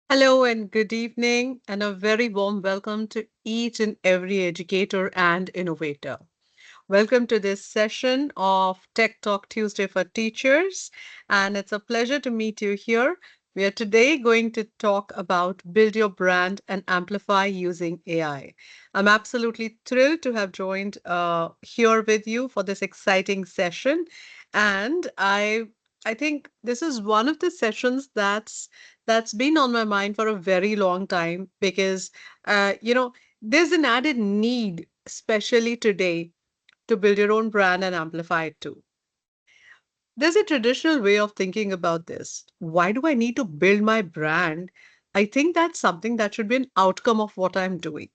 Hello and good evening, and a very warm welcome to each and every educator and innovator. Welcome to this session of Tech Talk Tuesday for Teachers, and it's a pleasure to meet you here. We are today going to talk about build your brand and amplify using AI. I'm absolutely thrilled to have joined here with you for this exciting session, and I think this is one of the sessions that's been on my mind for a very long time because there's an added need, especially today, to build your own brand and amplify it too. There's a traditional way of thinking about this. Why do I need to build my brand? I think that's something that should be an outcome of what I'm doing.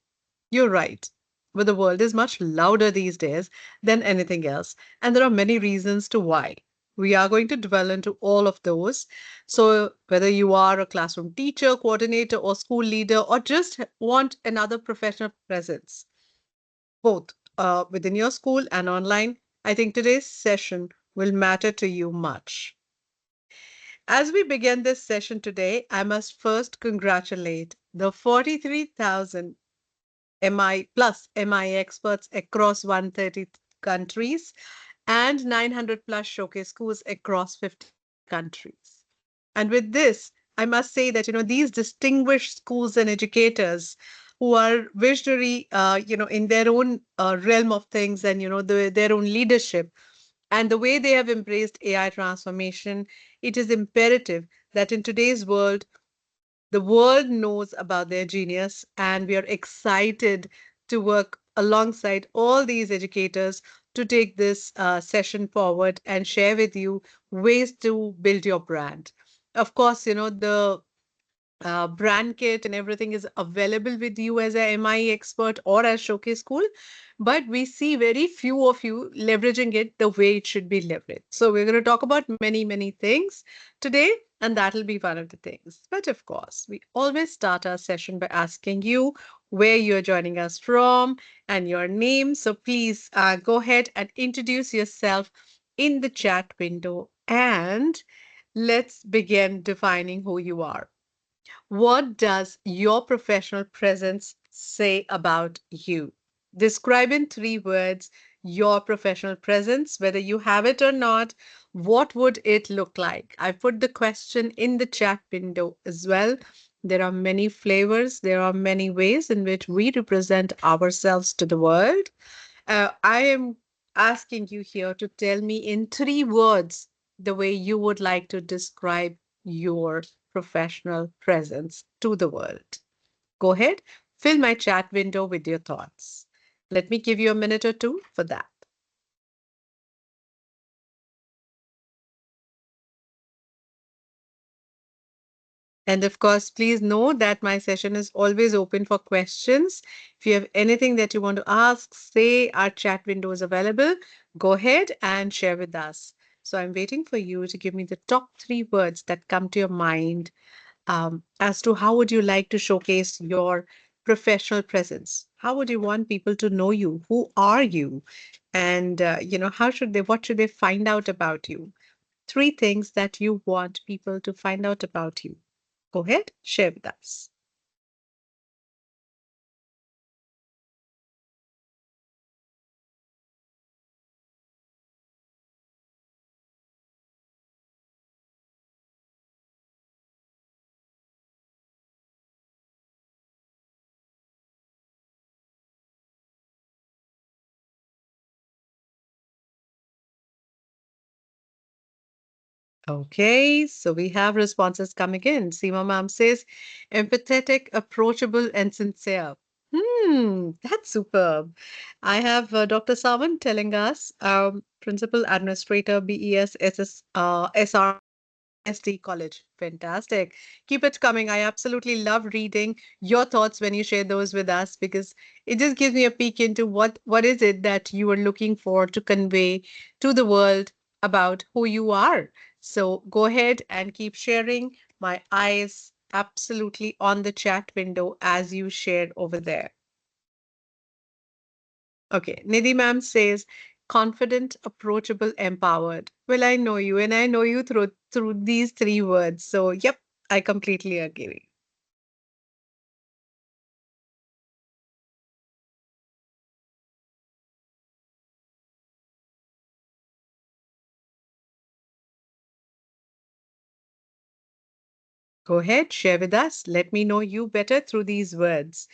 You're right. But the world is much louder these days than anything else. And there are many reasons to why. We are going to dwell into all of those. So, whether you are a classroom teacher, coordinator, or school leader, or just want another professional presence, both within your school and online, I think today's session will matter to you much. As we begin this session today, I must first congratulate the 43,000 MI plus MI experts across 130 countries and 900 plus showcase schools across 50 countries. And with this, I must say that these distinguished schools and educators who are visionary, in their own realm of things and their own leadership and the way they have embraced AI transformation, it is imperative that in today's world the world knows about their genius, and we are excited to work alongside all these educators to take this session forward and share with you ways to build your brand. Of course, the brand kit and everything is available with you as a MIE expert or as Showcase School, but we see very few of you leveraging it the way it should be leveraged. So we're going to talk about many, many things today, and that'll be one of the things. But of course, we always start our session by asking you where you're joining us from and your name. So please go ahead and introduce yourself in the chat window, and let's begin defining who you are. What does your professional presence say about you? Describe in 3 words your professional presence, whether you have it or not. What would it look like? I put the question in the chat window as well. There are many flavors, there are many ways in which we represent ourselves to the world. I am asking you here to tell me in 3 words the way you would like to describe your professional presence to the world. Go ahead, fill my chat window with your thoughts. Let me give you a minute or two for that. And of course, please know that my session is always open for questions. If you have anything that you want to ask, say our chat window is available. Go ahead and share with us. So I'm waiting for you to give me the top 3 words that come to your mind as to how would you like to showcase your professional presence. How would you want people to know you? Who are you? And what should they find out about you? 3 things that you want people to find out about you. Go ahead, share with us. Okay, so we have responses coming in. Seema ma'am says, empathetic, approachable, and sincere. That's superb. I have Dr. Sawan telling us, Principal Administrator, BES, SRSD College. Fantastic. Keep it coming. I absolutely love reading your thoughts when you share those with us because it just gives me a peek into what is it that you are looking for to convey to the world about who you are. So go ahead and keep sharing. My eyes absolutely on the chat window as you shared over there. Okay, Nidhi ma'am says, confident, approachable, empowered. Well, I know you, and I know you through these 3 words. So, yep, I completely agree. Go ahead, share with us. Let me know you better through these words.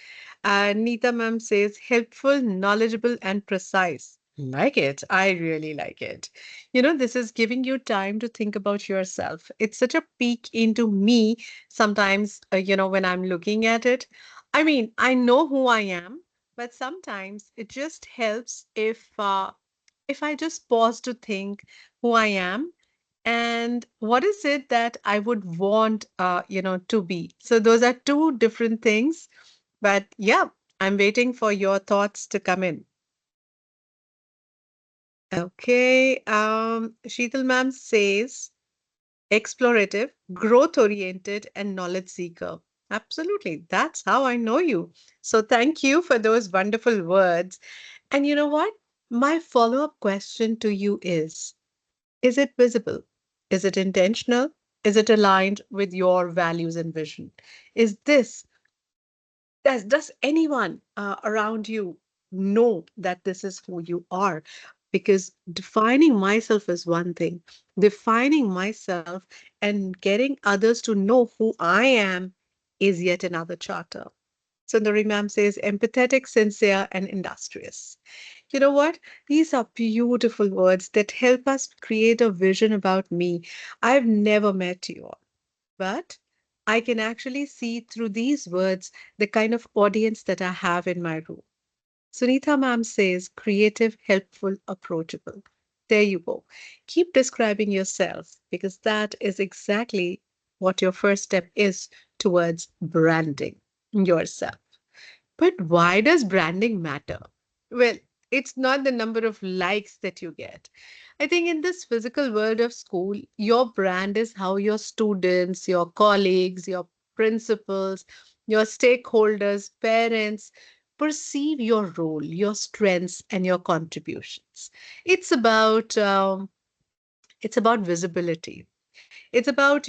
Neeta ma'am says helpful, knowledgeable, and precise. Like it. I really like it. This is giving you time to think about yourself. It's such a peek into me sometimes, when I'm looking at it. I mean, I know who I am, but sometimes it just helps if I just pause to think who I am and what is it that I would want, to be. So those are two different things. But yeah, I'm waiting for your thoughts to come in. Okay. Sheetal ma'am says explorative, growth oriented, and knowledge seeker. Absolutely. That's how I know you. So thank you for those wonderful words. And you know what? My follow up question to you is it visible? Is it intentional? Is it aligned with your values and vision? Is this does anyone around you know that this is who you are? Because defining myself is one thing, defining myself and getting others to know who I am is yet another charter. Sundari ma'am says empathetic, sincere, and industrious. You know what? These are beautiful words that help us create a vision about me. I've never met you all, but I can actually see through these words the kind of audience that I have in my room. Sunitha ma'am says creative, helpful, approachable. There you go. Keep describing yourself because that is exactly what your first step is towards branding yourself. But why does branding matter? Well, it's not the number of likes that you get. I think in this physical world of school, your brand is how your students, your colleagues, your principals, your stakeholders, parents perceive your role, your strengths, and your contributions. It's about um, it's about visibility. It's about,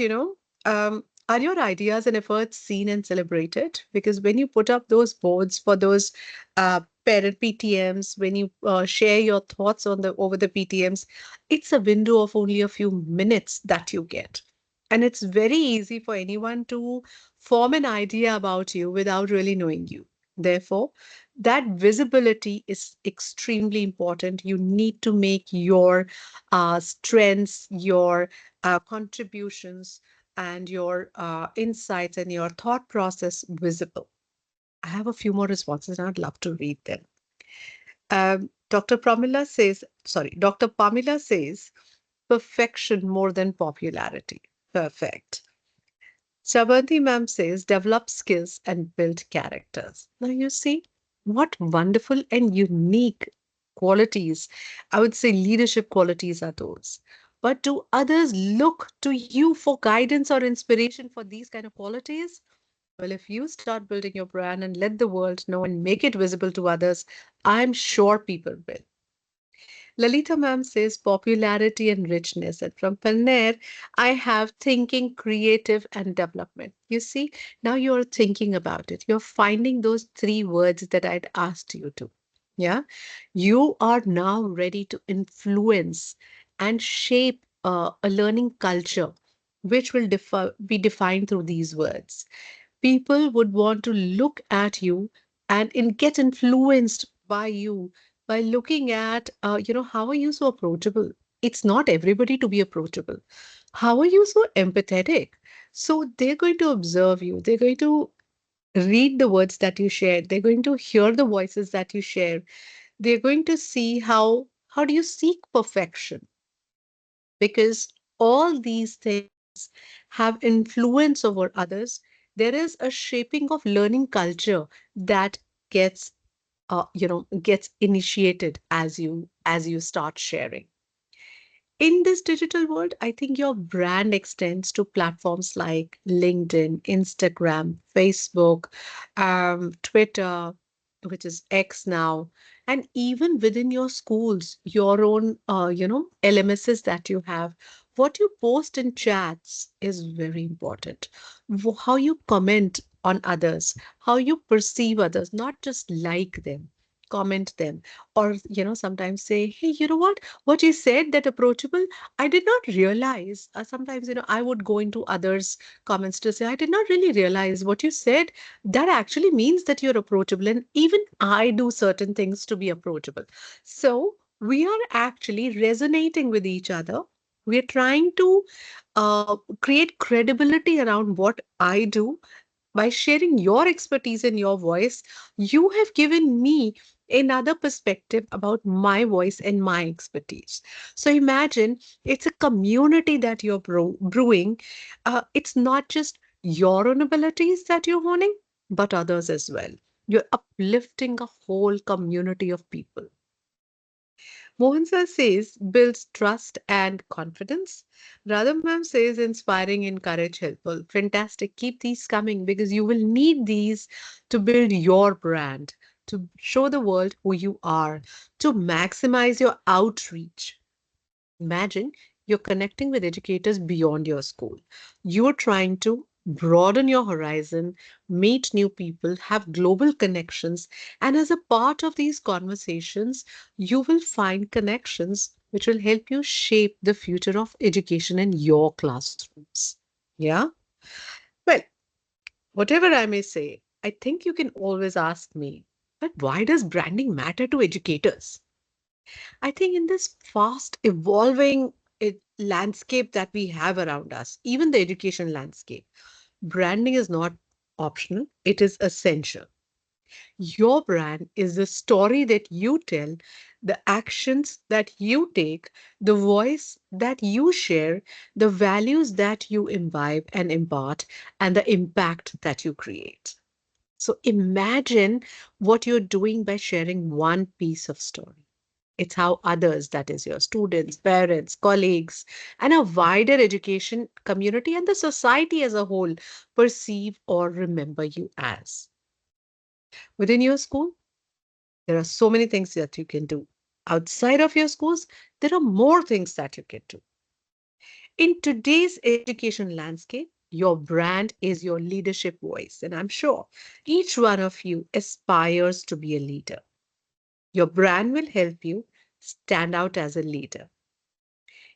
are your ideas and efforts seen and celebrated? Because when you put up those boards for those parent PTMs, when you share your thoughts on the over the PTMs, it's a window of only a few minutes that you get. And it's very easy for anyone to form an idea about you without really knowing you. Therefore, that visibility is extremely important. You need to make your strengths, your contributions and your insights and your thought process visible. I have a few more responses and I'd love to read them. Dr. Pamela says, perfection more than popularity. Perfect. Shabanti ma'am says, develop skills and build characters. Now you see what wonderful and unique qualities, I would say leadership qualities are those. But do others look to you for guidance or inspiration for these kind of qualities? Well, if you start building your brand and let the world know and make it visible to others, I'm sure people will. Lalita ma'am says popularity and richness. And from Paner, I have thinking, creative, and development. You see, now you're thinking about it. You're finding those three words that I'd asked you to. Yeah. You are now ready to influence and shape a learning culture, which will be defined through these words. People would want to look at you and get influenced by you by looking at how are you so approachable. It's not everybody to be approachable. How are you so empathetic? So they're going to observe you, they're going to read the words that you share, they're going to hear the voices that you share, they're going to see how do you seek perfection, because all these things have influence over others. There is a shaping of learning culture that gets gets initiated as you start sharing. In this digital world, I think your brand extends to platforms like LinkedIn, Instagram, Facebook, Twitter, which is X now, and even within your schools, your own, LMSs that you have. What you post in chats is very important. How you comment on others, how you perceive others, not just like them. comment them, or sometimes say, hey, you know what you said, that approachable, I did not realize. Sometimes I would go into others comments to say, I did not really realize what you said, that actually means that you're approachable, and even I do certain things to be approachable. So we are actually resonating with each other. We're trying to create credibility around what I do. By sharing your expertise and your voice, you have given me another perspective about my voice and my expertise. So imagine it's a community that you're brewing. It's not just your own abilities that you're honing, but others as well. You're uplifting a whole community of people. Mohan sir says builds trust and confidence. Radha ma'am says inspiring, encourage, helpful. Fantastic. Keep these coming because you will need these to build your brand, to show the world who you are, to maximize your outreach. Imagine you're connecting with educators beyond your school. You're trying to broaden your horizon, meet new people, have global connections, and as a part of these conversations, you will find connections which will help you shape the future of education in your classrooms. Yeah? Well, whatever I may say, I think you can always ask me, but why does branding matter to educators? I think in this fast evolving landscape that we have around us, even the education landscape, branding is not optional, it is essential. Your brand is the story that you tell, the actions that you take, the voice that you share, the values that you imbibe and impart, and the impact that you create. So imagine what you're doing by sharing one piece of story. It's how others, that is your students, parents, colleagues, and a wider education community and the society as a whole perceive or remember you as. Within your school, there are so many things that you can do. Outside of your schools, there are more things that you can do. In today's education landscape, your brand is your leadership voice. And I'm sure each one of you aspires to be a leader. Your brand will help you stand out as a leader.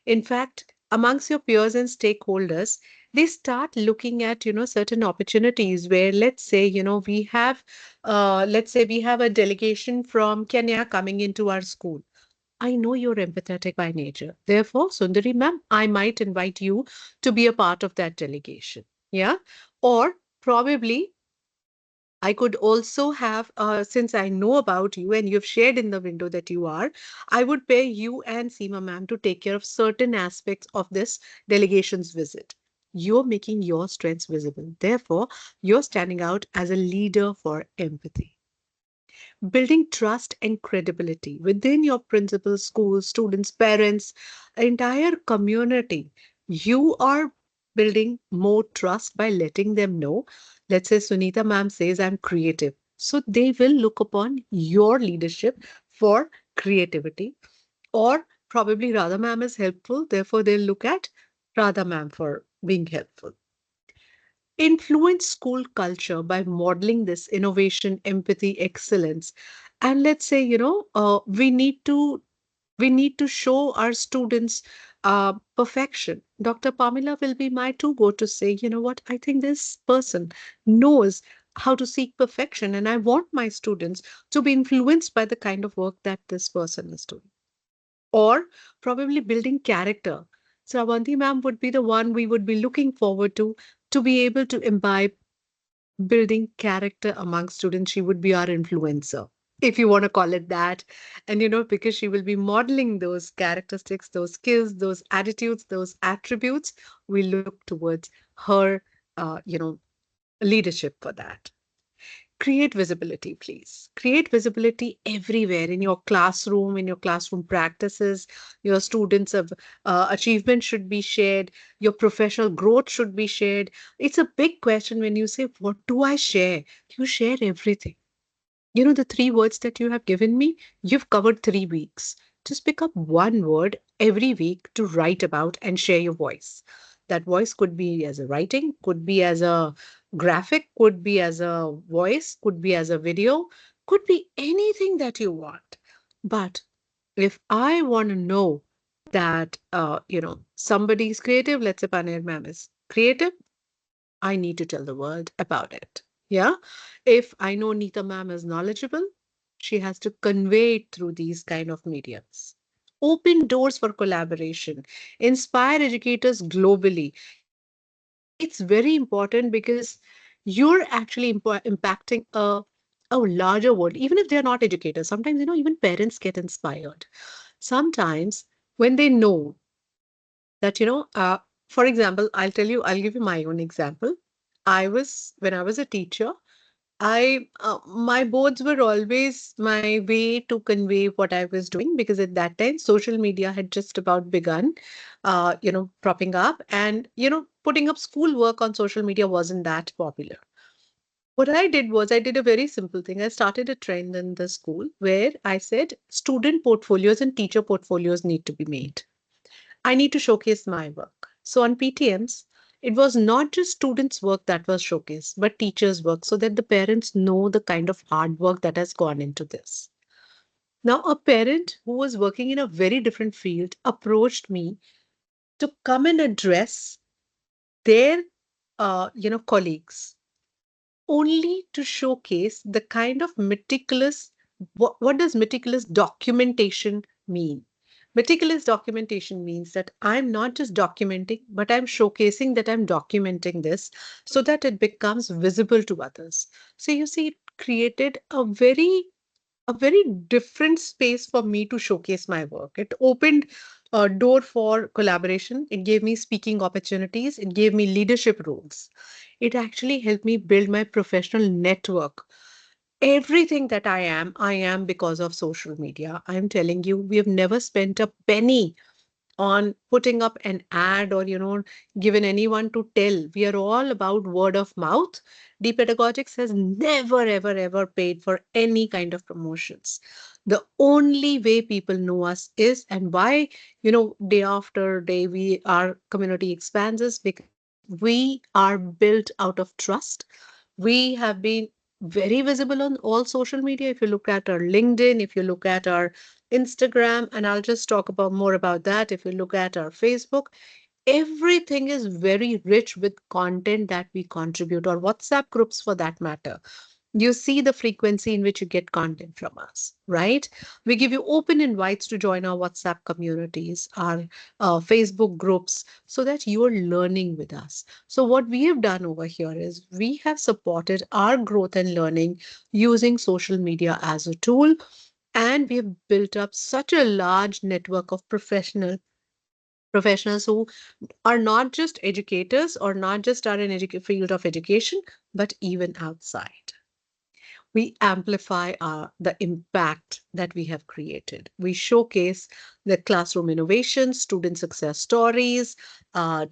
In fact, amongst your peers and stakeholders, they start looking at certain opportunities where, let's say we have a delegation from Kenya coming into our school. I know you're empathetic by nature. Therefore, Sundari ma'am, I might invite you to be a part of that delegation. Yeah. Or probably I could also have, since I know about you and you've shared in the window that you are, I would pair you and Seema ma'am to take care of certain aspects of this delegation's visit. You're making your strengths visible. Therefore, you're standing out as a leader for empathy. Building trust and credibility within your principal, schools, students, parents, entire community. You are building more trust by letting them know. Let's say Sunita ma'am says, I'm creative. So they will look upon your leadership for creativity, or probably Radha ma'am is helpful. Therefore, they'll look at Radha ma'am for being helpful. Influence school culture by modeling this innovation, empathy, excellence. And let's say we need to show our students perfection. Dr. Pamela will be my to go to say, you know what, I think this person knows how to seek perfection, and I want my students to be influenced by the kind of work that this person is doing. Or probably building character. So Avanti ma'am would be the one we would be looking forward to be able to imbibe building character among students. She would be our influencer, if you want to call it that. And because she will be modeling those characteristics, those skills, those attitudes, those attributes, we look towards her, leadership for that. Create visibility, please. Create visibility everywhere in your classroom, in your classroom practices. Your students' of achievement should be shared. Your professional growth should be shared. It's a big question when you say, what do I share? You share everything. The three words that you have given me, you've covered 3 weeks. Just pick up one word every week to write about and share your voice. That voice could be as a writing, could be as a graphic, could be as a voice, could be as a video. Could be anything that you want. But if I want to know that, somebody is creative, let's say Paneer ma'am is creative, I need to tell the world about it. Yeah. If I know Neeta ma'am is knowledgeable, she has to convey it through these kind of mediums. Open doors for collaboration, inspire educators globally. It's very important because you're actually impacting a larger world, even if they're not educators. Sometimes, even parents get inspired. Sometimes when they know that, for example, I'll give you my own example. When I was a teacher, my boards were always my way to convey what I was doing, because at that time social media had just about begun, propping up, and putting up schoolwork on social media wasn't that popular. What I did was I did a very simple thing. I started a trend in the school where I said student portfolios and teacher portfolios need to be made. I need to showcase my work. So on PTMs, it was not just students' work that was showcased, but teachers' work, so that the parents know the kind of hard work that has gone into this. Now, a parent who was working in a very different field approached me to come and address their, colleagues, only to showcase the kind of meticulous, what does meticulous documentation mean? Meticulous documentation means that I'm not just documenting, but I'm showcasing that I'm documenting this so that it becomes visible to others. So you see, it created a very different space for me to showcase my work. It opened a door for collaboration. It gave me speaking opportunities. It gave me leadership roles. It actually helped me build my professional network. Everything that I am because of social media. I'm telling you, we have never spent a penny on putting up an ad or given anyone to tell. We are all about word of mouth. The Pedagogics has never ever ever paid for any kind of promotions. The only way people know us is, and why, day after day we our community expands, is because we are built out of trust. We have been very visible on all social media. If you look at our LinkedIn, if you look at our Instagram, and I'll just talk about more about that. If you look at our Facebook, everything is very rich with content that we contribute, or WhatsApp groups for that matter. You see the frequency in which you get content from us, right? We give you open invites to join our WhatsApp communities, our Facebook groups, so that you are learning with us. So, what we have done over here is we have supported our growth and learning using social media as a tool, and we have built up such a large network of professionals who are not just educators or not just are in field of education, but even outside. We amplify the impact that we have created. We showcase the classroom innovations, student success stories,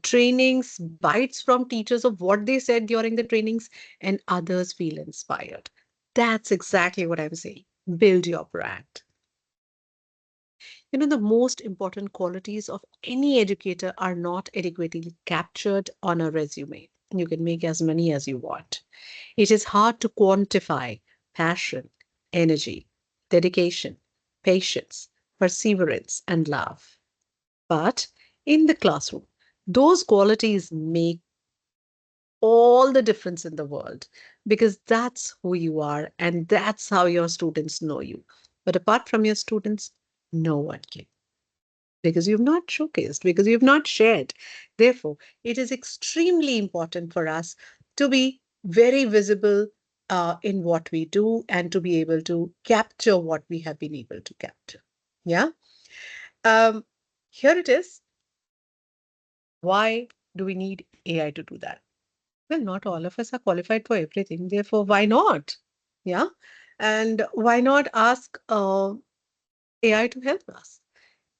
trainings, bites from teachers of what they said during the trainings, and others feel inspired. That's exactly what I'm saying. Build your brand. The most important qualities of any educator are not adequately captured on a resume. You can make as many as you want. It is hard to quantify passion, energy, dedication, patience, perseverance, and love. But in the classroom, those qualities make all the difference in the world, because that's who you are and that's how your students know you. But apart from your students, no one can, because you've not showcased, because you've not shared. Therefore, it is extremely important for us to be very visible in what we do, and to be able to capture what we have been able to capture. Yeah. Um, Here it is. Why do we need AI to do that? Well, not all of us are qualified for everything. Therefore, why not? Yeah. And why not ask AI to help us?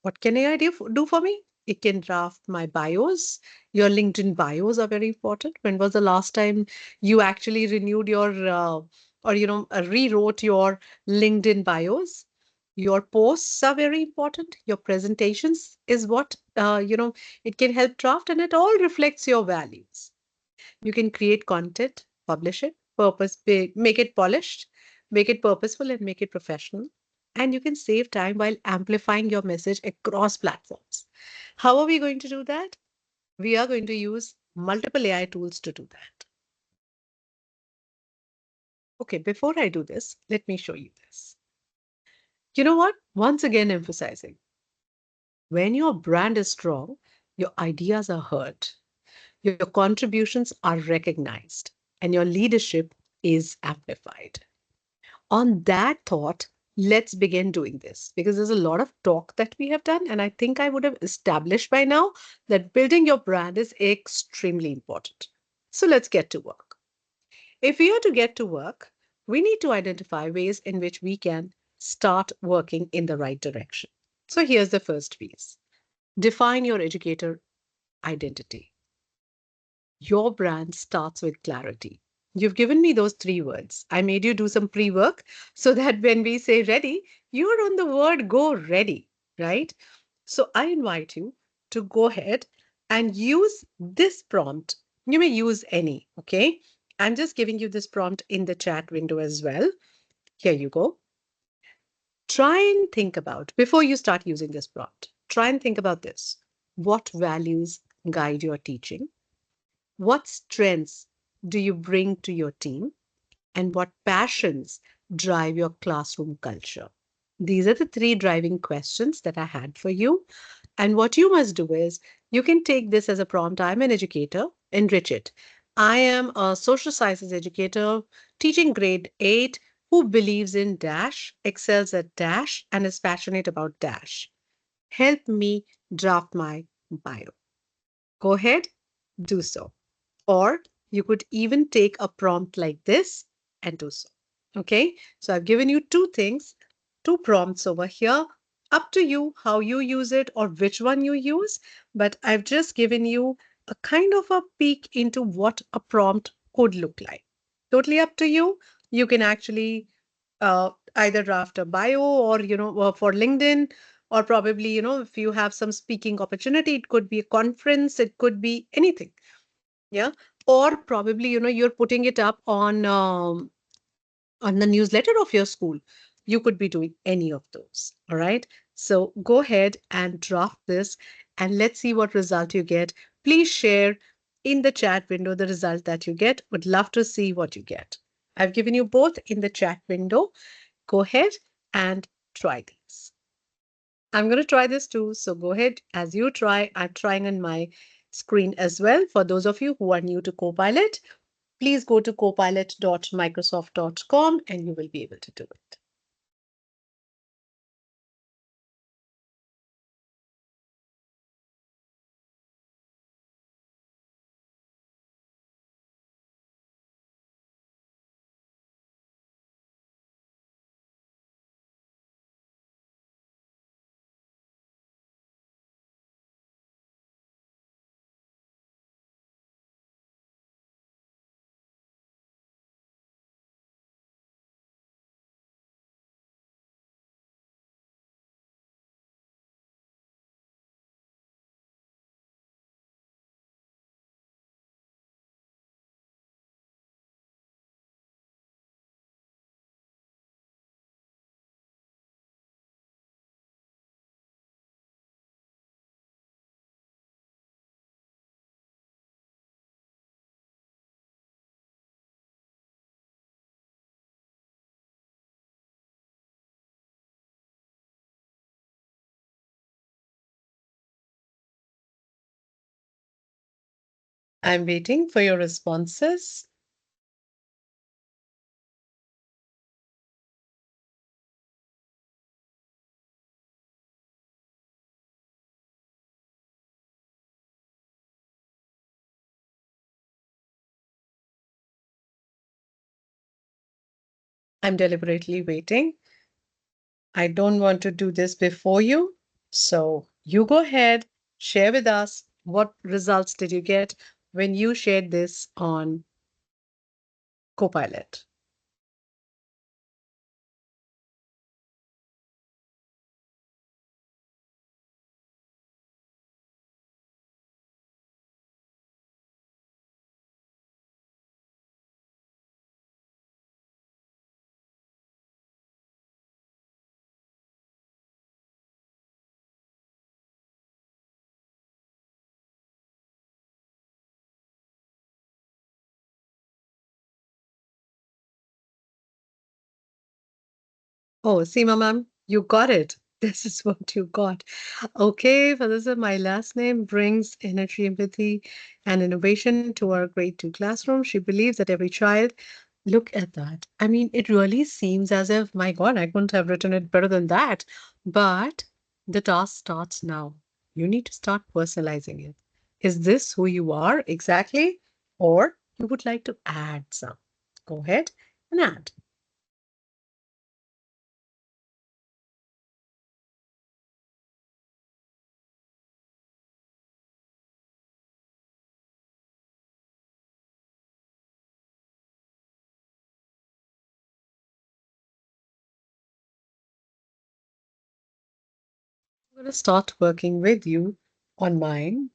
What can AI do for me? It can draft my bios. Your LinkedIn bios are very important. When was the last time you actually renewed your or rewrote your LinkedIn bios? Your posts are very important. Your presentations is what it can help draft, and it all reflects your values. You can create content, publish it, make it polished. Make it purposeful and make it professional. And you can save time while amplifying your message across platforms. How are we going to do that? We are going to use multiple AI tools to do that. Okay, before I do this, let me show you this. You know what? Once again, emphasizing when your brand is strong, your ideas are heard, your contributions are recognized, and your leadership is amplified. On that thought, let's begin doing this because there's a lot of talk that we have done. And I think I would have established by now that building your brand is extremely important. So let's get to work. If we are to get to work, we need to identify ways in which we can start working in the right direction. So here's the first piece: define your educator identity. Your brand starts with clarity. You've given me those three words. I made you do some pre work so that when we say ready, you're on the word go ready, right? So I invite you to go ahead and use this prompt. You may use any, okay? I'm just giving you this prompt in the chat window as well. Here you go. Try and think about, before you start using this prompt, try and think about this. What values guide your teaching? What strengths do you bring to your team? And what passions drive your classroom culture? These are the three driving questions that I had for you. And what you must do is you can take this as a prompt. I'm an educator, enrich it. I am a social sciences educator teaching grade 8 who believes in dash, excels at dash, and is passionate about dash. Help me draft my bio. Go ahead, do so. Or you could even take a prompt like this and do so. Okay, so I've given you two things, two prompts over here. Up to you how you use it or which one you use, but I've just given you a kind of a peek into what a prompt could look like. Totally up to you. You can actually either draft a bio or, for LinkedIn, or probably, if you have some speaking opportunity, it could be a conference, it could be anything. Yeah. Or probably, you're putting it up on the newsletter of your school. You could be doing any of those. All right. So go ahead and draft this and let's see what result you get. Please share in the chat window the result that you get. Would love to see what you get. I've given you both in the chat window. Go ahead and try these. I'm going to try this too. So go ahead as you try. I'm trying on my screen as well. For those of you who are new to Copilot, please go to copilot.microsoft.com and you will be able to do it. I'm waiting for your responses. I'm deliberately waiting. I don't want to do this before you. So you go ahead, share with us what results did you get when you shared this on Copilot. Oh, Seema ma'am, you got it. This is what you got. Okay, Felisa, my last name brings energy, empathy, and innovation to our grade 2 classroom. She believes that every child, look at that. I mean, it really seems as if, my God, I couldn't have written it better than that. But the task starts now. You need to start personalizing it. Is this who you are exactly? Or you would like to add some? Go ahead and add. I'm going to start working with you on mine.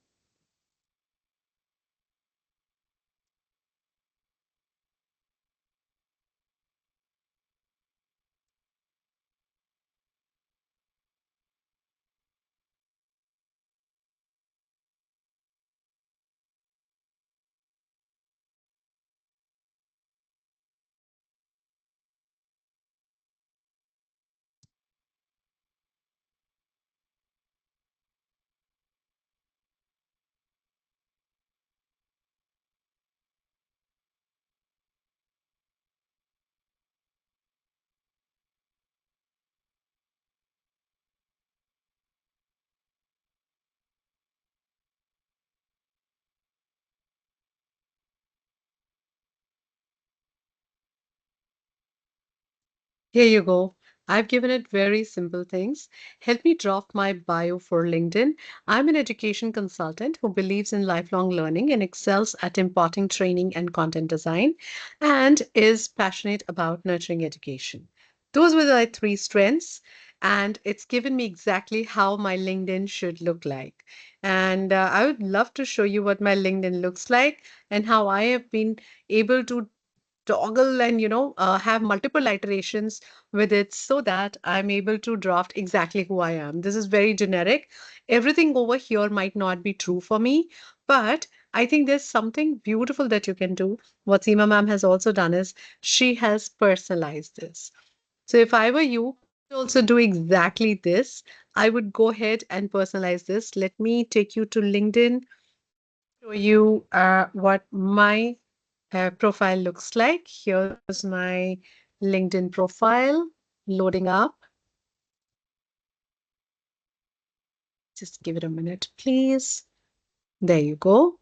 Here you go. I've given it very simple things. Help me draft my bio for LinkedIn. I'm an education consultant who believes in lifelong learning and excels at imparting training and content design and is passionate about nurturing education. Those were the three strengths, and it's given me exactly how my LinkedIn should look like. And I would love to show you what my LinkedIn looks like and how I have been able to toggle and have multiple iterations with it so that I'm able to draft exactly who I am. This is very generic. Everything over here might not be true for me, but I think there's something beautiful that you can do. What Seema ma'am has also done is she has personalized this. So if I were you, I would also do exactly this. I would go ahead and personalize this. Let me take you to LinkedIn, show you what my profile looks like. Here's my LinkedIn profile loading up. Just give it a minute, please. There you go.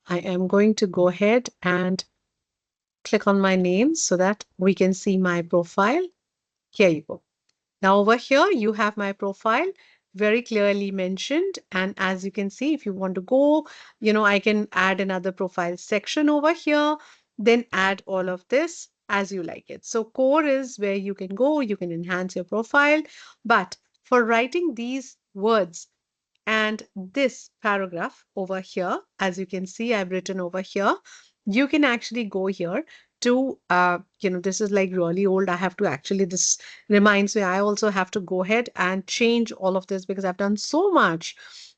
I am going to go ahead and click on my name so that we can see my profile. Here you go. Now over here, you have my profile very clearly mentioned. And as you can see, if you want to go, I can add another profile section over here, then add all of this as you like it. So core is where you can go, you can enhance your profile. But for writing these words, and this paragraph over here, as you can see, I've written over here. You can actually go here to, this is like really old. I have to actually, this reminds me, I also have to go ahead and change all of this because I've done so much,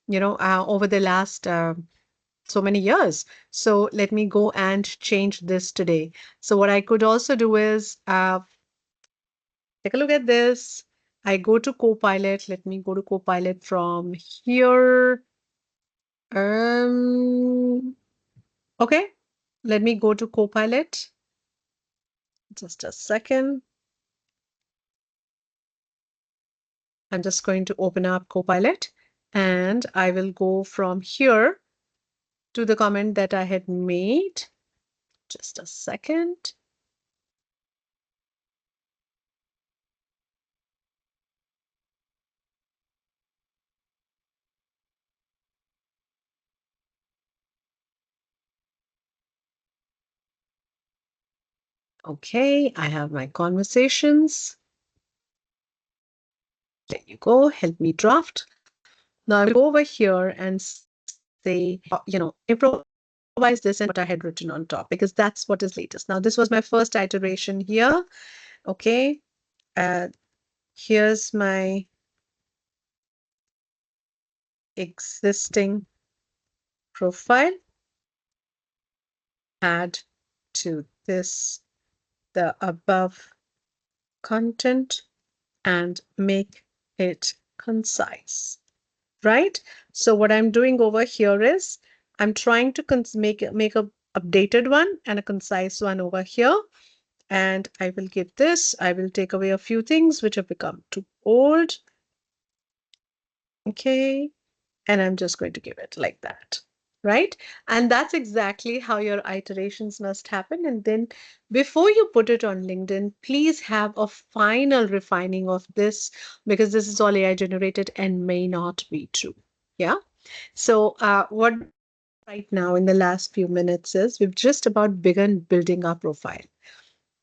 over the last so many years. So let me go and change this today. So what I could also do is take a look at this. I go to Copilot. Let me go to Copilot from here. Um, okay, let me go to Copilot. Just a second. I'm just going to open up Copilot and I will go from here to the comment that I had made. Just a second. Okay, I have my conversations. There you go. Help me draft. Now I will go over here and say, improvise this and what I had written on top because that's what is latest. Now this was my first iteration here. Okay. Uh, Here's my existing profile. Add to this the above content. and make it concise, right? So what I'm doing over here is I'm trying to make a updated one and a concise one over here. And I will give this, I will take away a few things which have become too old. Okay. And I'm just going to give it like that, right? And that's exactly how your iterations must happen. And then before you put it on LinkedIn, please have a final refining of this, because this is all AI generated and may not be true. Yeah. So what right now in the last few minutes is we've just about begun building our profile.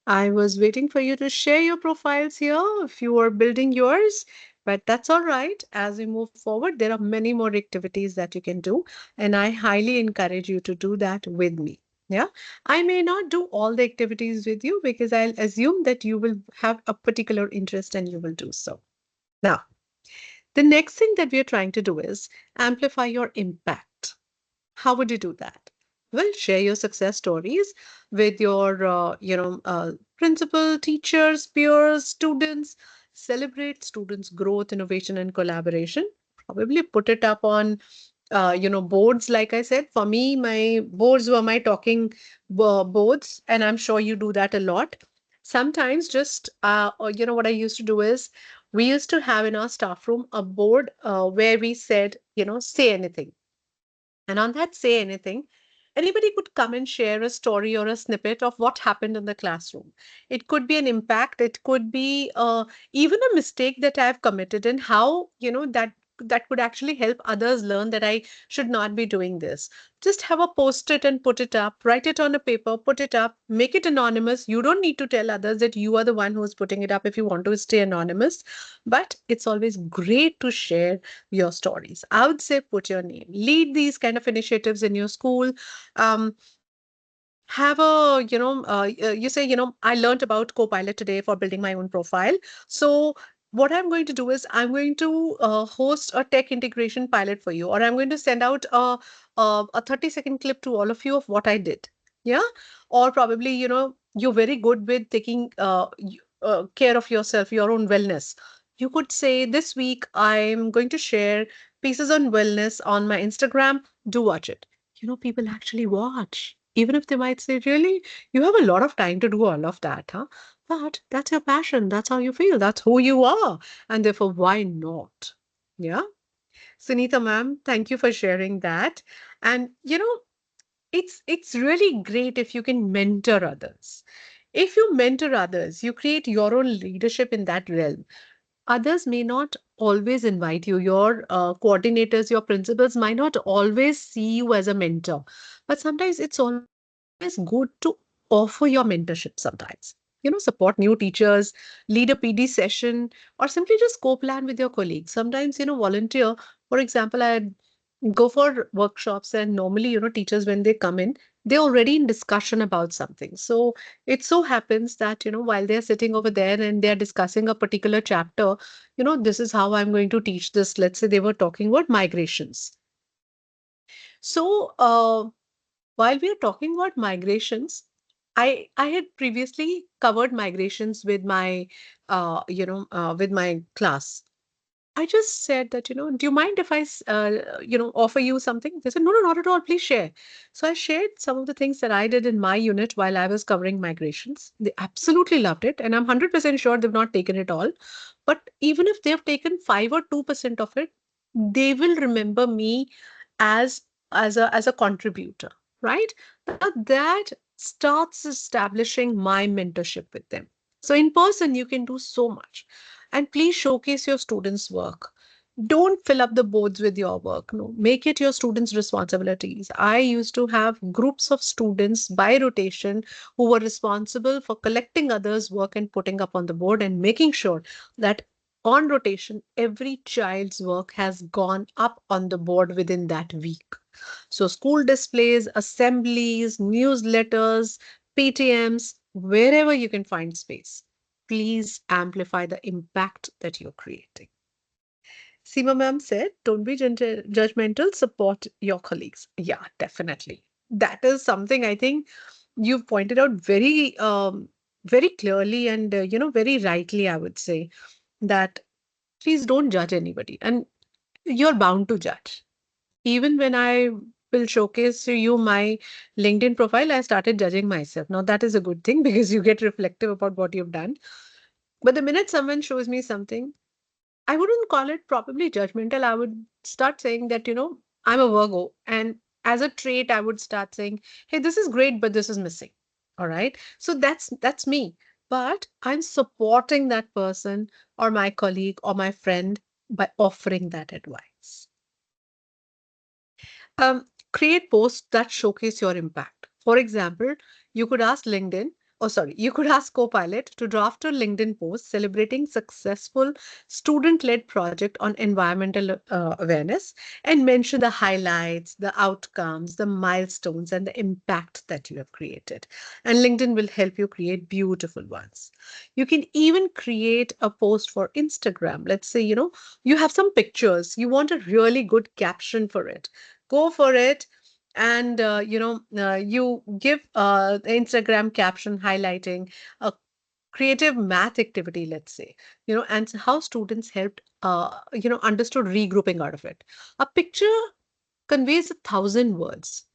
I was waiting for you to share your profiles here if you are building yours, but that's all right. As we move forward, there are many more activities that you can do, and I highly encourage you to do that with me. Yeah, I may not do all the activities with you because I'll assume that you will have a particular interest and you will do so. Now, the next thing that we are trying to do is amplify your impact. How would you do that? Well, share your success stories with your, principal, teachers, peers, students. Celebrate students' growth, innovation, and collaboration. Probably put it up on, boards. Like I said, for me, my boards were my talking boards, and I'm sure you do that a lot. Sometimes, just what I used to do is we used to have in our staff room a board where we said, say anything, and on that say anything, anybody could come and share a story or a snippet of what happened in the classroom. It could be an impact, it could be even a mistake that I've committed, and how, that could actually help others learn that I should not be doing this. Just have a post it and put it up, write it on a paper, put it up, make it anonymous. You don't need to tell others that you are the one who's putting it up if you want to stay anonymous. But it's always great to share your stories. I would say put your name, lead these kind of initiatives in your school. Um, have a, you say, I learned about Copilot today for building my own profile. So what I'm going to do is I'm going to host a tech integration pilot for you, or I'm going to send out a 30-second clip to all of you of what I did. Yeah. Or probably, you're very good with taking care of yourself, your own wellness. You could say, this week I'm going to share pieces on wellness on my Instagram. Do watch it. People actually watch. Even if they might say, really, you have a lot of time to do all of that, huh? But that's your passion. That's how you feel. That's who you are. And therefore, why not? Yeah. Sunita ma'am, thank you for sharing that. And it's really great if you can mentor others. If you mentor others, you create your own leadership in that realm. Others may not always invite you. Your coordinators, your principals might not always see you as a mentor, but sometimes it's always good to offer your mentorship sometimes. Support new teachers, lead a PD session, or simply just co-plan with your colleagues. Sometimes, volunteer. For example, I go for workshops, and normally, teachers, when they come in, they're already in discussion about something. So it so happens that, while they're sitting over there and they're discussing a particular chapter, this is how I'm going to teach this. Let's say they were talking about migrations. So, while we are talking about migrations, I had previously covered migrations with my with my class. I just said that, do you mind if offer you something? They said, no, no, not at all. Please share. So I shared some of the things that I did in my unit while I was covering migrations. They absolutely loved it. And I'm 100% sure they've not taken it all. But even if they've taken 5 or 2% of it, they will remember me as as a contributor, right? Now that starts establishing my mentorship with them. So in person, you can do so much. And please showcase your students' work. Don't fill up the boards with your work. No, make it your students' responsibilities. I used to have groups of students by rotation who were responsible for collecting others' work and putting up on the board and making sure that on rotation, every child's work has gone up on the board within that week. So, school displays, assemblies, newsletters, PTMs, wherever you can find space, please amplify the impact that you're creating. Seema ma'am said, don't be judgmental, support your colleagues. Yeah, definitely. That is something I think you've pointed out very, very clearly and, very rightly, I would say. that please don't judge anybody. And you're bound to judge. Even when I will showcase to you my LinkedIn profile, I started judging myself. Now, that is a good thing because you get reflective about what you've done. But the minute someone shows me something, I wouldn't call it probably judgmental. I would start saying that, I'm a Virgo. And as a trait, I would start saying, hey, this is great, but this is missing. All right. So that's me. But I'm supporting that person or my colleague or my friend by offering that advice. Create posts that showcase your impact. For example, you could ask LinkedIn, or sorry, you could ask Copilot to draft a LinkedIn post celebrating successful student-led project on environmental awareness and mention the highlights, the outcomes, the milestones, and the impact that you have created. And LinkedIn will help you create beautiful ones. You can even create a post for Instagram. Let's say, you have some pictures, you want a really good caption for it, go for it. And you give the Instagram caption highlighting a creative math activity, let's say, and how students helped understood regrouping out of it. A picture conveys 1,000 words,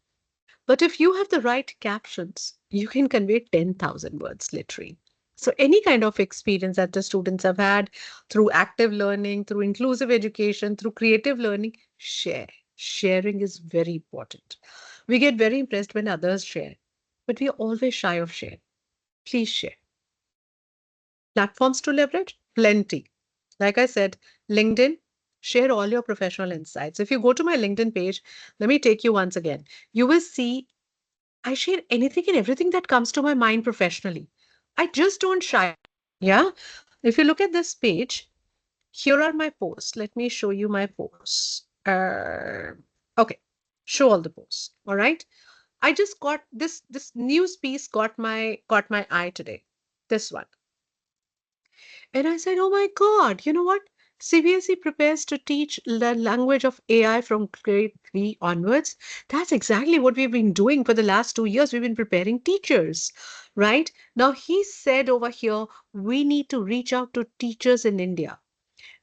but if you have the right captions, you can convey 10,000 words literally. So, any kind of experience that the students have had through active learning, through inclusive education, through creative learning, share. Sharing is very important. We get very impressed when others share, but we are always shy of share. Please share. Platforms to leverage? Plenty. Like I said, LinkedIn, share all your professional insights. If you go to my LinkedIn page, let me take you once again. You will see I share anything and everything that comes to my mind professionally. I just don't shy. Yeah. If you look at this page, here are my posts. Let me show you my posts. Okay. Show all the posts. All right. I just got this news piece got my eye today. This one. And I said, oh my God, you know what? CBSE prepares to teach the language of AI from grade 3 onwards. That's exactly what we've been doing for the last 2 years. We've been preparing teachers, right? Now, he said over here, we need to reach out to teachers in India.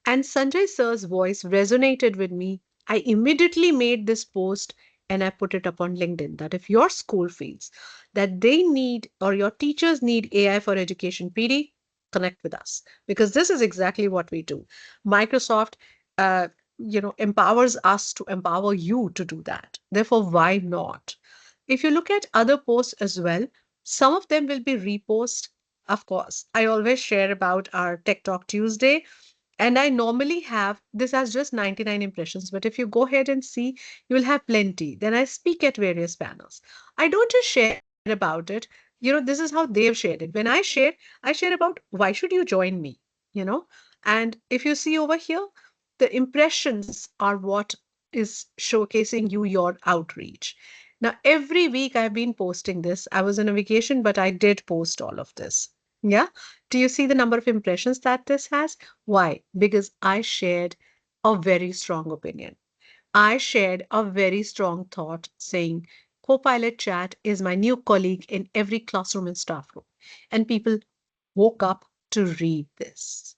And Sanjay sir's voice resonated with me. I immediately made this post and I put it up on LinkedIn that if your school feels that they need or your teachers need AI for education PD, connect with us because this is exactly what we do. Microsoft, uh, empowers us to empower you to do that. Therefore, why not? If you look at other posts as well, some of them will be repost. Of course, I always share about our Tech Talk Tuesday, and I normally have this as just 99 impressions, but if you go ahead and see, you will have plenty. Then I speak at various panels. I don't just share about it. This is how they have shared it. When I share about why should you join me, you know? And if you see over here, the impressions are what is showcasing you your outreach. Now, every week I've been posting this. I was on a vacation, but I did post all of this. Yeah. Do you see the number of impressions that this has? Why? Because I shared a very strong opinion. I shared a very strong thought saying, Copilot Chat is my new colleague in every classroom and staff room. And people woke up to read this.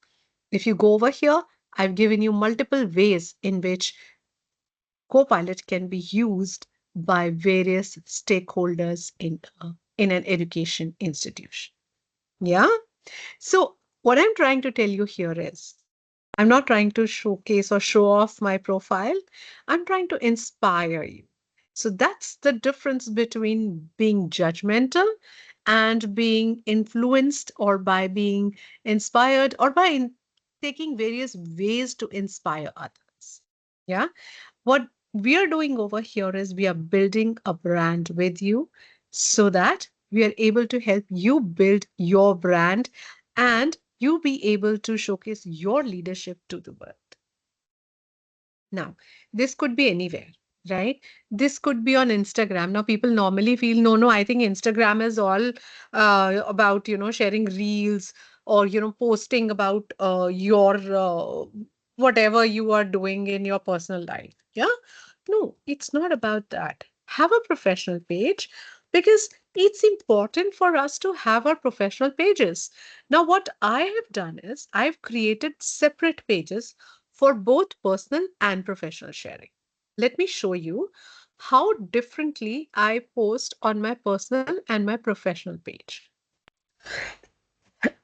If you go over here, I've given you multiple ways in which Copilot can be used by various stakeholders in an education institution. Yeah. So, what I'm trying to tell you here is I'm not trying to showcase or show off my profile. I'm trying to inspire you. So, that's the difference between being judgmental and being influenced or by being inspired or by taking various ways to inspire others. Yeah. What we are doing over here is we are building a brand with you so that we are able to help you build your brand and you be able to showcase your leadership to the world. Now, this could be anywhere, right? This could be on Instagram. Now, people normally feel, no, no, I think Instagram is all about, sharing reels or, posting about your whatever you are doing in your personal life. Yeah. No, it's not about that. Have a professional page, because it's important for us to have our professional pages. Now, what I have done is I've created separate pages for both personal and professional sharing. Let me show you how differently I post on my personal and my professional page.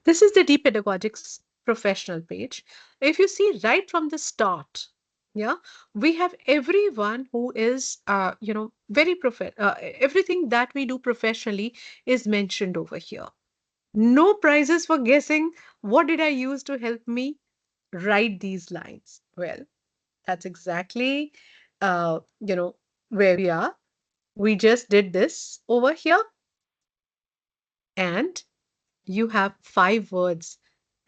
This is the Deep Pedagogics professional page. If you see right from the start, yeah, we have everyone who is, very everything that we do professionally is mentioned over here. No prizes for guessing what did I use to help me write these lines. Well, that's exactly, uh, you know, where we are. We just did this over here, and you have 5 words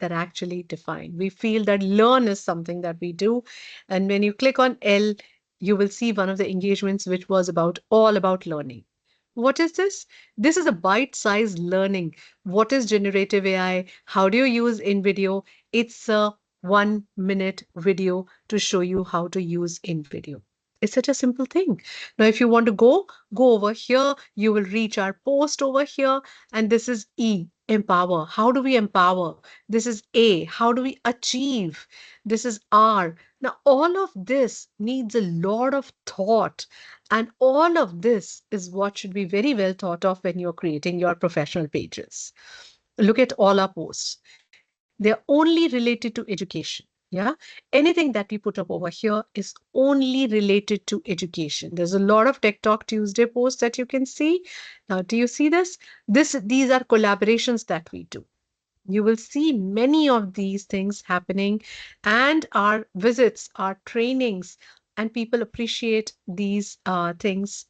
that actually define. We feel that learn is something that we do. And when you click on L, you will see one of the engagements which was about all about learning. What is this? This is a bite-sized learning. What is generative AI? How do you use in video? It's a 1 minute video to show you how to use in video. It's such a simple thing. Now, if you want to go over here. You will reach our post over here. And this is E, empower. How do we empower? This is A, how do we achieve? This is R. Now, all of this needs a lot of thought. And all of this is what should be very well thought of when you're creating your professional pages. Look at all our posts. They're only related to education. Yeah. Anything that we put up over here is only related to education. There's a lot of Tech Talk Tuesday posts that you can see. Now, do you see this? These are collaborations that we do. You will see many of these things happening, and our visits, our trainings, and people appreciate these things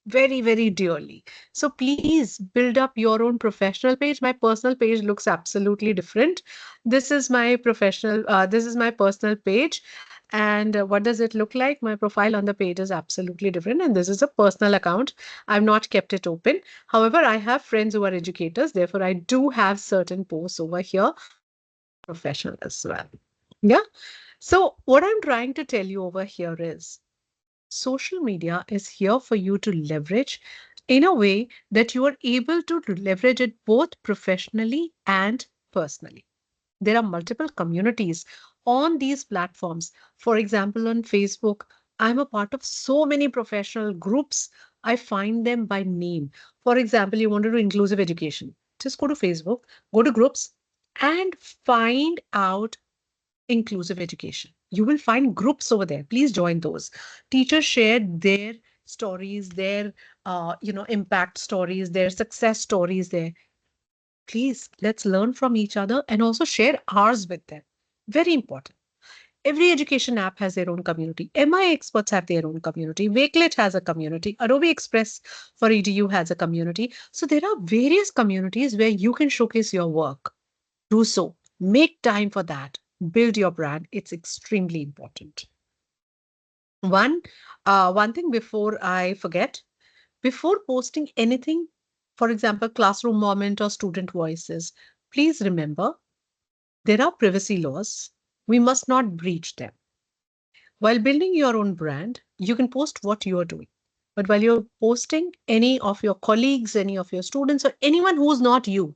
very, very dearly. So please build up your own professional page. My personal page looks absolutely different. This is my personal page. And what does it look like? My profile on the page is absolutely different. And this is a personal account. I've not kept it open. However, I have friends who are educators. Therefore, I do have certain posts over here which are professional as well. Yeah. So what I'm trying to tell you over here is social media is here for you to leverage in a way that you are able to leverage it both professionally and personally. There are multiple communities on these platforms. For example, on Facebook, I'm a part of so many professional groups. I find them by name. For example, you want to do inclusive education. Just go to Facebook, go to groups, and find out inclusive education. You will find groups over there. Please join those. Teachers share their stories, their impact stories, their success stories there. Please, let's learn from each other and also share ours with them. Very important. Every education app has their own community. MI experts have their own community. Wakelet has a community. Adobe Express for EDU has a community. So there are various communities where you can showcase your work. Do so. Make time for that. Build your brand. It's extremely important. One, one thing before I forget, before posting anything, for example, classroom moment or student voices, please remember there are privacy laws. We must not breach them. While building your own brand, you can post what you are doing. But while you're posting any of your colleagues, any of your students, or anyone who's not you,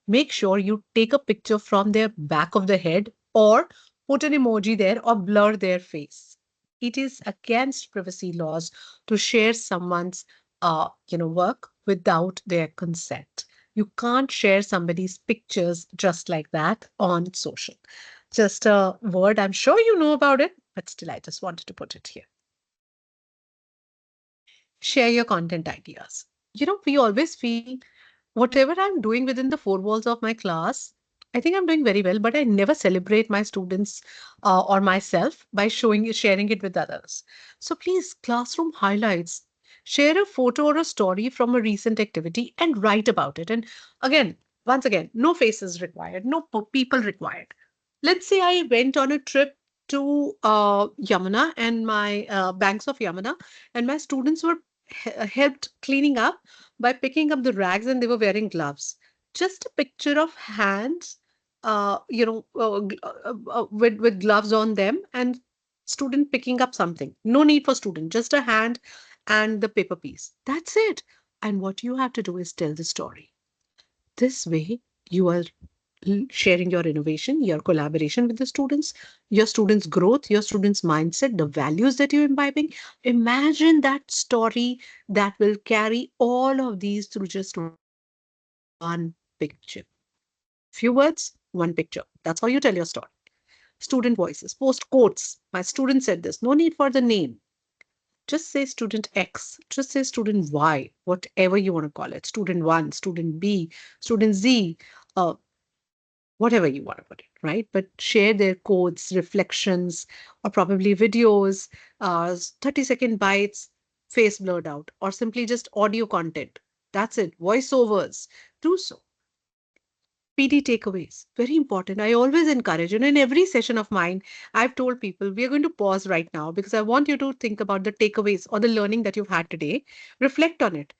make sure you take a picture from their back of the head or put an emoji there or blur their face. It is against privacy laws to share someone's work without their consent. You can't share somebody's pictures just like that on social. Just a word, I'm sure you know about it, but still I just wanted to put it here. Share your content ideas. We always feel whatever I'm doing within the 4 walls of my class, I think I'm doing very well, but I never celebrate my students or myself by sharing it with others. So please, classroom highlights. Share a photo or a story from a recent activity and write about it. And again, once again, no faces required, no people required. Let's say I went on a trip to Yamuna and my banks of Yamuna, and my students were helped cleaning up by picking up the rags and they were wearing gloves. Just a picture of hands, with gloves on them and student picking up something. No need for student, just a hand and the paper piece. That's it. And what you have to do is tell the story. This way, you are sharing your innovation, your collaboration with the students, your students' growth, your students' mindset, the values that you're imbibing. Imagine that story that will carry all of these through just one picture. Few words, one picture. That's how you tell your story. Student voices, post quotes. My student said this. No need for the name. Just say student X, just say student Y, whatever you want to call it. Student 1, student B, student Z, uh, whatever you want to put it, right? But share their codes, reflections, or probably videos, 30-second bites, face blurred out, or simply just audio content. That's it. Voiceovers. Do so. PD takeaways, very important. I always encourage, in every session of mine, I've told people we are going to pause right now because I want you to think about the takeaways or the learning that you've had today. Reflect on it,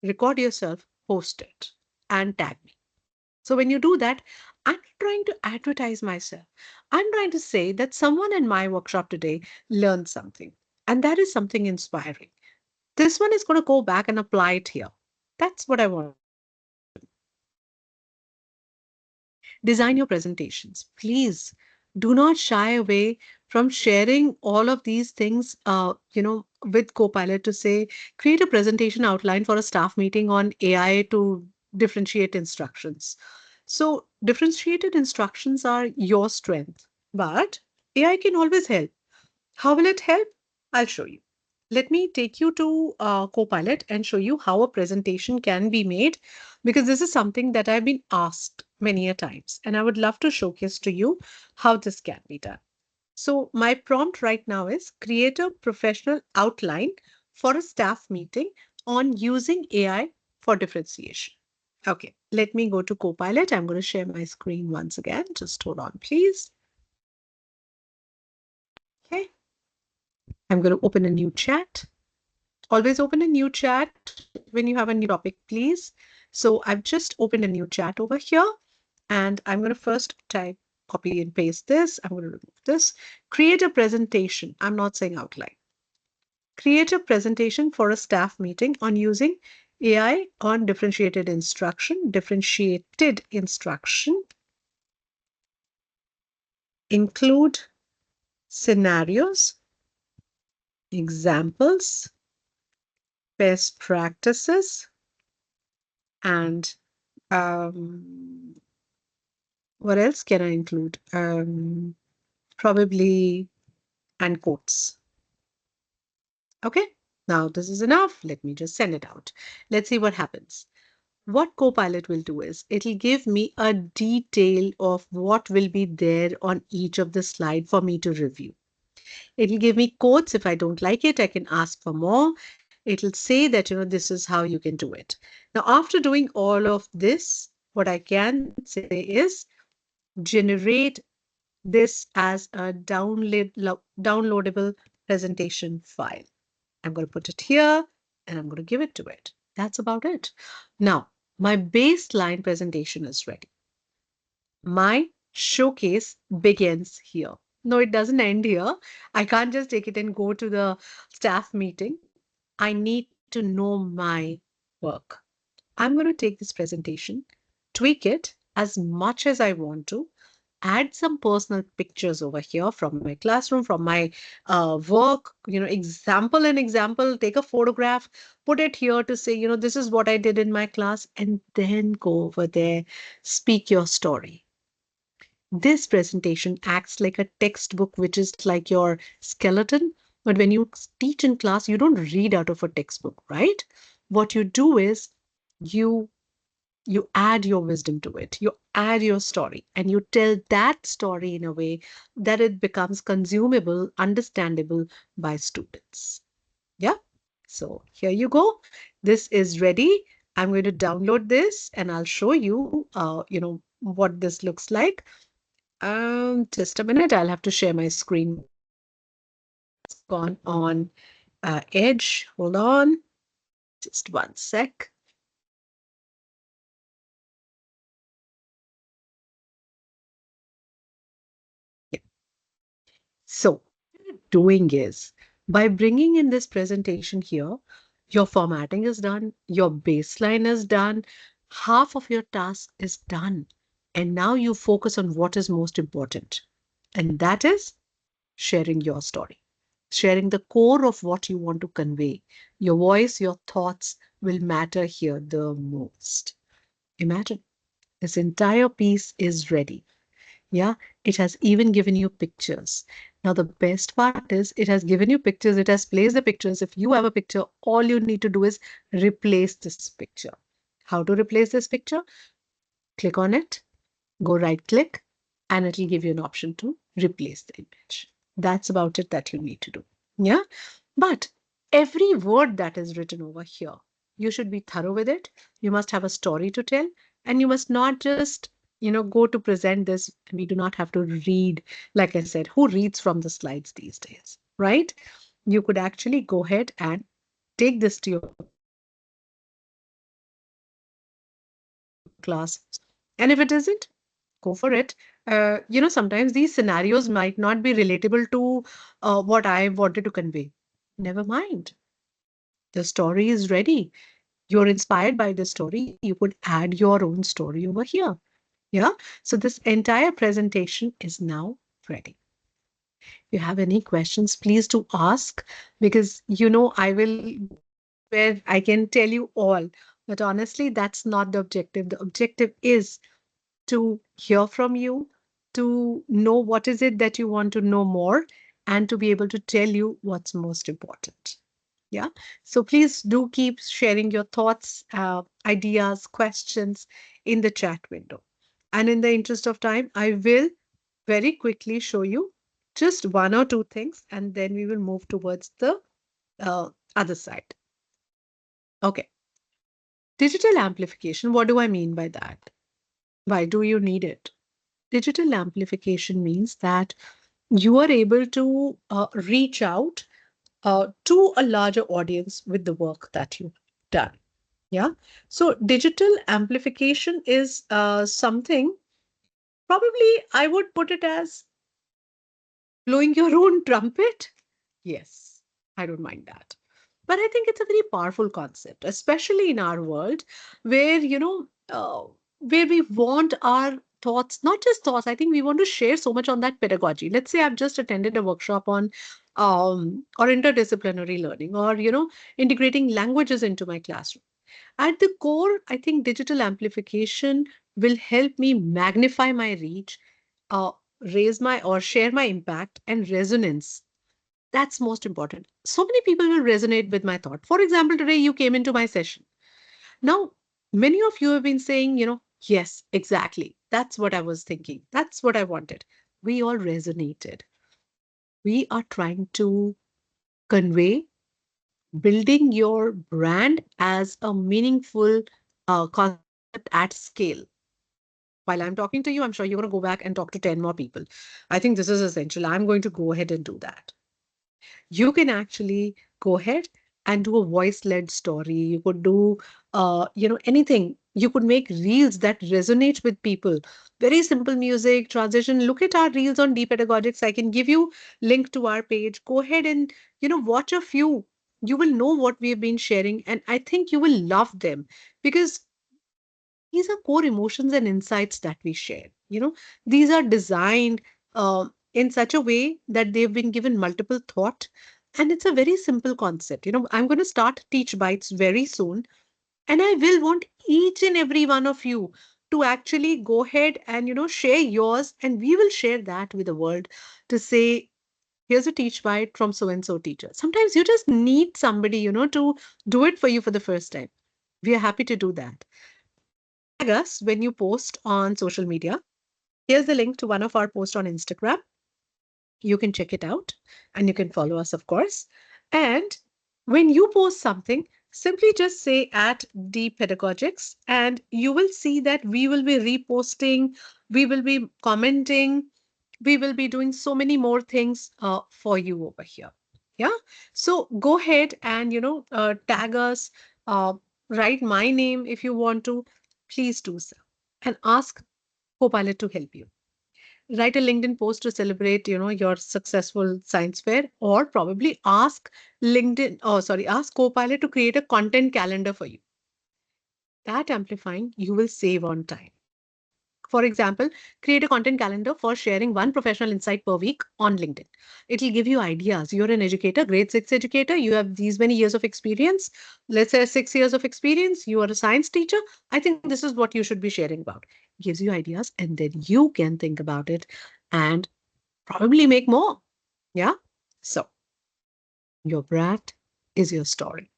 record yourself, post it, and tag me. So when you do that, I'm not trying to advertise myself. I'm trying to say that someone in my workshop today learned something, and that is something inspiring. This one is going to go back and apply it here. That's what I want to do. Design your presentations. Please do not shy away from sharing all of these things, with Copilot to say, create a presentation outline for a staff meeting on AI to differentiate instructions. So, differentiated instructions are your strength, but AI can always help. How will it help? I'll show you. Let me take you to Copilot and show you how a presentation can be made because this is something that I've been asked many a times and I would love to showcase to you how this can be done. So my prompt right now is create a professional outline for a staff meeting on using AI for differentiation. Okay, let me go to Copilot. I'm going to share my screen once again. Just hold on, please. Okay, I'm going to open a new chat. Always open a new chat when you have a new topic, please. So I've just opened a new chat over here and I'm going to first type, copy and paste this. I'm going to remove this. Create a presentation. I'm not saying outline. Create a presentation for a staff meeting on using AI on differentiated instruction. Differentiated instruction. Include scenarios, examples, best practices, and um, what else can I include? Probably and quotes. Okay, now this is enough. Let me just send it out. Let's see what happens. What Copilot will do is it'll give me a detail of what will be there on each of the slide for me to review. It'll give me quotes. If I don't like it, I can ask for more. It'll say that, this is how you can do it. Now, after doing all of this, what I can say is generate this as a downloadable presentation file. I'm going to put it here and I'm going to give it to it. That's about it. Now, my baseline presentation is ready. My showcase begins here. No, it doesn't end here. I can't just take it and go to the staff meeting. I need to know my work. I'm going to take this presentation, tweak it as much as I want to, add some personal pictures over here from my classroom, from my work, example, take a photograph, put it here to say, this is what I did in my class, and then go over there, speak your story. This presentation acts like a textbook, which is like your skeleton. But when you teach in class, you don't read out of a textbook, right? What you do is you you add your wisdom to it, you add your story, and you tell that story in a way that it becomes consumable, understandable by students. Yeah. So here you go. This is ready. I'm going to download this and I'll show you, what this looks like. Just a minute. I'll have to share my screen once again. It's gone on Edge. Hold on. Just one sec. Yeah. So, what you're doing is by bringing in this presentation here, Your formatting is done, your baseline is done, half of your task is done. And now you focus on what is most important, and that is sharing your story, sharing the core of what you want to convey. Your voice, your thoughts will matter here the most. Imagine this entire piece is ready. Yeah, it has even given you pictures. Now, the best part is it has given you pictures, it has placed the pictures. If you have a picture, all you need to do is replace this picture. How to replace this picture? Click on it, go right click, and it'll give you an option to replace the image. That's about it that you need to do. Yeah. But every word that is written over here, you should be thorough with it. You must have a story to tell, and you must not just, go to present this. We do not have to read. Like I said, who reads from the slides these days, right? You could actually go ahead and take this to your class. And if it isn't, go for it. Sometimes these scenarios might not be relatable to what I wanted to convey. Never mind. The story is ready. You're inspired by the story. You could add your own story over here. Yeah. So this entire presentation is now ready. If you have any questions, please do ask because I will go ahead where I can tell you all. But honestly, that's not the objective. The objective is to hear from you, to know what is it that you want to know more, and to be able to tell you what's most important. Yeah. So please do keep sharing your thoughts, ideas, questions in the chat window. And in the interest of time, I will very quickly show you just one or two things, and then we will move towards the other side. Okay. Digital amplification. What do I mean by that? Why do you need it? Digital amplification means that you are able to reach out to a larger audience with the work that you've done. Yeah. So digital amplification is something, probably I would put it as blowing your own trumpet. Yes, I don't mind that. But I think it's a very powerful concept, especially in our world where, where we want our thoughts, not just thoughts, I think we want to share so much on that pedagogy. Let's say I've just attended a workshop on or interdisciplinary learning or, integrating languages into my classroom. At the core, I think digital amplification will help me magnify my reach, uh, raise my or share my impact and resonance. That's most important. So many people will resonate with my thought. For example, today you came into my session. Now, many of you have been saying, yes, exactly. That's what I was thinking. That's what I wanted. We all resonated. We are trying to convey building your brand as a meaningful concept at scale. While I'm talking to you, I'm sure you're going to go back and talk to 10 more people. I think this is essential. I'm going to go ahead and do that. You can actually go ahead and do a voice led story. You could do anything. You could make reels that resonate with people. Very simple music transition. Look at our reels on Pedagogics. I can give you link to our page. Go ahead and watch a few. You will know what we have been sharing, and I think you will love them because these are core emotions and insights that we share. These are designed in such a way that they've been given multiple thought, and it's a very simple concept. I'm going to start Teach Bites very soon, and I will want each and every one of you to actually go ahead and share yours, and we will share that with the world to say, here's a Teach Bite from so and so teacher. Sometimes you just need somebody to do it for you for the first time. We are happy to do that. Tag us when you post on social media. Here's the link to one of our posts on Instagram. You can check it out and you can follow us, of course. And when you post something, simply just say at the Pedagogics, and you will see that we will be reposting, we will be commenting, we will be doing so many more things for you over here. Yeah. So go ahead and, tag us, uh, write my name if you want to. Please do so and ask Copilot to help you. Write a LinkedIn post to celebrate, your successful science fair, or probably ask Copilot to create a content calendar for you. That amplifying, you will save on time. For example, create a content calendar for sharing one professional insight per week on LinkedIn. It'll give you ideas. You're an educator, grade 6 educator, you have these many years of experience. Let's say 6 years of experience, you are a science teacher. I think this is what you should be sharing about. Gives you ideas, and then you can think about it and probably make more. Yeah. So, your brand is your story.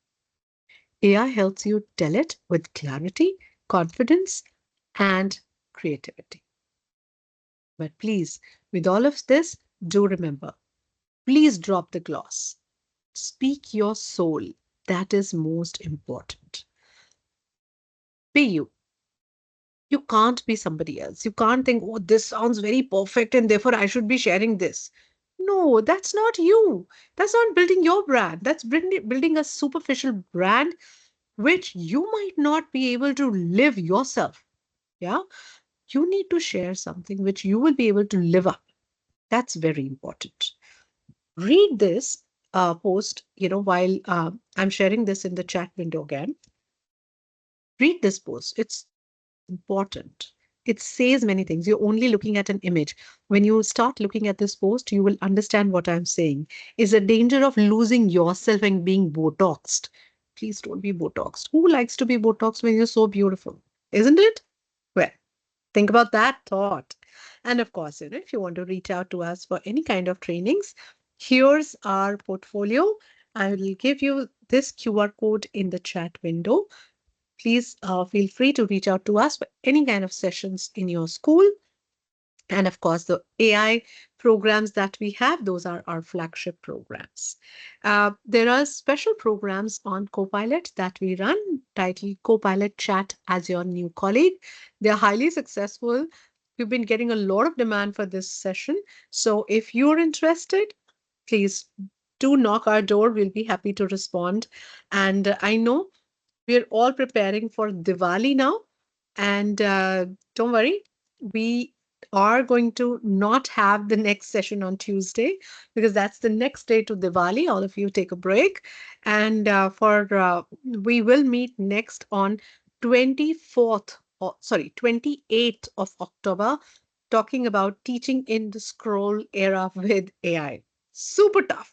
AI helps you tell it with clarity, confidence, and creativity. But please, with all of this, do remember, please drop the gloss. Speak your soul. That is most important. Be you. You can't be somebody else. You can't think, oh, this sounds very perfect and therefore I should be sharing this. No, that's not you. That's not building your brand. That's building a superficial brand which you might not be able to live yourself. Yeah. You need to share something which you will be able to live up. That's very important. Read this post, while I'm sharing this in the chat window again. Read this post. It's important. It says many things. You're only looking at an image. When you start looking at this post, you will understand what I'm saying. Is the danger of losing yourself and being Botoxed. Please don't be Botoxed. Who likes to be Botoxed when you're so beautiful? Isn't it? Well, think about that thought. And of course, if you want to reach out to us for any kind of trainings, here's our portfolio. I will give you this QR code in the chat window. Please feel free to reach out to us for any kind of sessions in your school. And of course, the AI programs that we have, those are our flagship programs. There are special programs on Copilot that we run titled Copilot Chat as Your New Colleague. They're highly successful. We've been getting a lot of demand for this session. So if you're interested, please do knock our door. We'll be happy to respond. And I know we're all preparing for Diwali now. And don't worry, we are going to not have the next session on Tuesday because that's the next day to Diwali. All of you take a break. And we will meet next on 24th, 28th of October, talking about teaching in the scroll era with AI. Super tough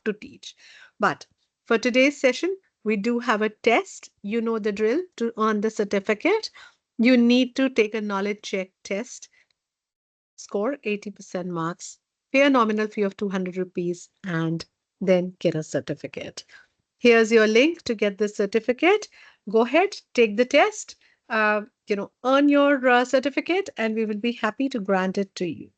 to teach. But for today's session, we do have a test. You know the drill. To earn the certificate, you need to take a knowledge check test, score 80% marks, pay a nominal fee of 200 rupees, and then get a certificate. Here's your link to get this certificate. Go ahead, take the test, earn your certificate, and we will be happy to grant it to you.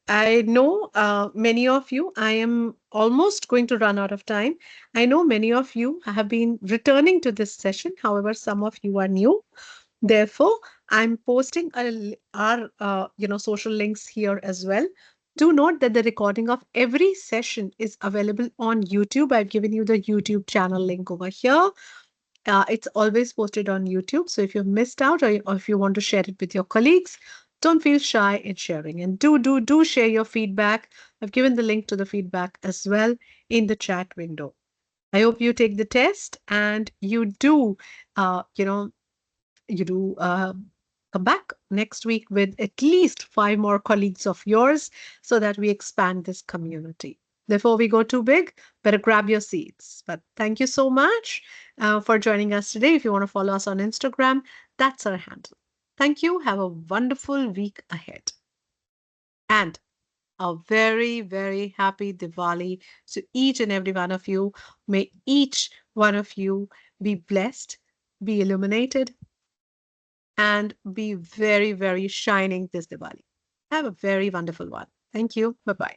I know many of you, I am almost going to run out of time. I know many of you have been returning to this session. However, some of you are new. Therefore, I'm posting our social links here as well. Do note that the recording of every session is available on YouTube. I've given you the YouTube channel link over here. It's always posted on YouTube. So if you've missed out, or if you want to share it with your colleagues, don't feel shy in sharing. And do share your feedback. I've given the link to the feedback as well in the chat window. I hope you take the test and you do, uh, you know, you do come back next week with at least 5 more colleagues of yours so that we expand this community. Before we go too big, better grab your seats. But thank you so much for joining us today. If you want to follow us on Instagram, that's our handle. Thank you. Have a wonderful week ahead. And a very, very happy Diwali to each and every one of you. May each one of you be blessed, be illuminated, and be very, very shining this Diwali. Have a very wonderful one. Thank you. Bye bye.